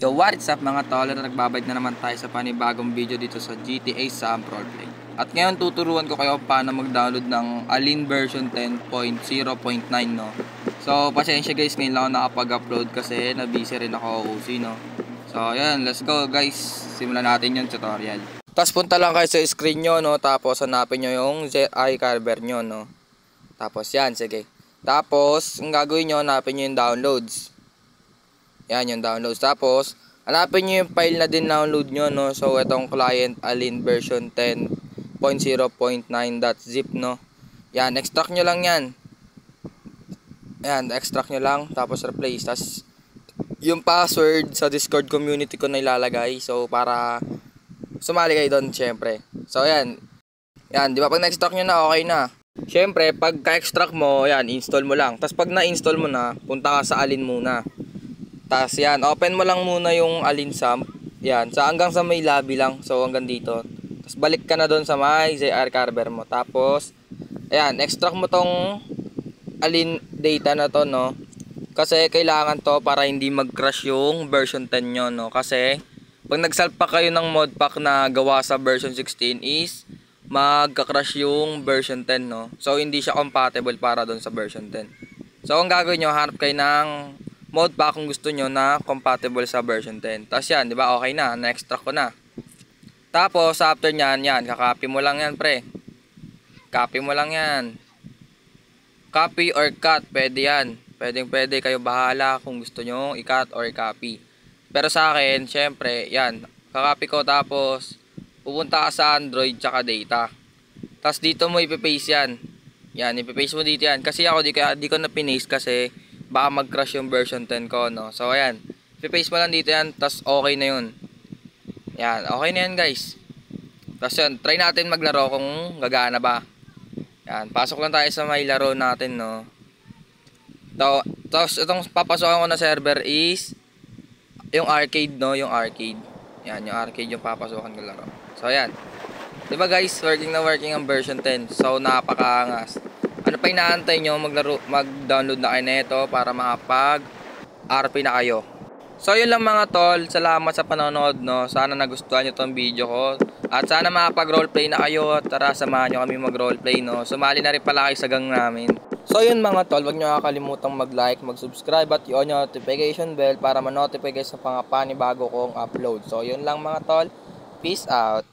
Yo, what's up mga tol? Nagbabalik na naman tayo sa panibagong video dito sa GTA Sam Roleplay. At ngayon tuturuan ko kayo paano mag-download ng Alin version 10.0.9 no. So pasensya guys, ngayon lang ako nakapag-upload kasi na-busy rin ako OC no. So ayan, let's go guys. Simulan natin yung tutorial. Tapos punta lang kayo sa screen nyo no. Tapos hanapin nyo yung ZI Carver nyo no. Tapos yan, sige. Tapos ang gagawin nyo, hanapin nyo yung downloads. Yan yung downloads. Tapos, hanapin nyo yung file na din download nyo, no? So, itong client Alin version 10.0.9.zip, no? Yan, extract nyo lang yan. Yan, extract nyo lang. Tapos, replace. Tapos, yung password sa Discord community ko na ilalagay. So, para sumali kayo doon, syempre. So, yan. Yan, di ba? Pag na-extract nyo na, okay na. Syempre, pag ka-extract mo, yan, install mo lang. Tapos, pag na-install mo na, punta ka sa Alin muna. Tapos yan, open mo lang muna yung Alin Sam. Yan, hanggang sa may lobby lang. So hanggang dito. Tapos balik ka na doon sa may ZR Carver mo. Tapos, ayan, extract mo tong Alin data na to, no. Kasi kailangan to para hindi mag-crash yung version 10 nyo, no. Kasi, pag nagsalpak kayo ng modpack na gawa sa version 16 is, magka-crash yung version 10, no. So hindi siya compatible para doon sa version 10. So ang gagawin nyo, hanap kayo ng modpack kung gusto nyo na compatible sa version 10. Tapos yan, di ba? Okay na. Na-extract ko na. Tapos, after nyan, yan. Kakopy mo lang yan, pre. Copy mo lang yan. Copy or cut. Pwede yan. Pwede kayo bahala kung gusto nyo i-cut or i-copy. Pero sa akin, syempre, yan. Kakopy ko tapos, pupunta ka sa Android tsaka data. Tapos dito mo ipipaste yan. Yan, ipipaste mo dito yan. Kasi ako, di ko na pinaste kasi baka mag-crash yung version 10 ko, no. So ayan, ipipaste mo lang dito yan, tas okay na yun. Yan, okay na yan guys. Tas yun, try natin maglaro kung gagana ba. Yan, pasok lang tayo sa may laro natin, no. Tapos itong papasokan ko na server is yung arcade, no, yung arcade. Yan, yung arcade yung papasokan ko laro. So ayan, diba guys, working ang version 10. So napakaangas. Ano pa inaantay nyo, mag-download na kayo nito para makapag-RP na kayo. So yun lang mga tol, salamat sa panonood, no. Sana nagustuhan nyo tong video ko. At sana makapag-roleplay na kayo. Tara, samahan nyo kami mag-roleplay, no. Sumali na rin pala kayo sa gang namin. So yun mga tol, wag nyo kakalimutang mag-like, mag-subscribe at i-on yung notification bell para ma-notify kayo sa mga panibago kong upload. So yun lang mga tol, peace out.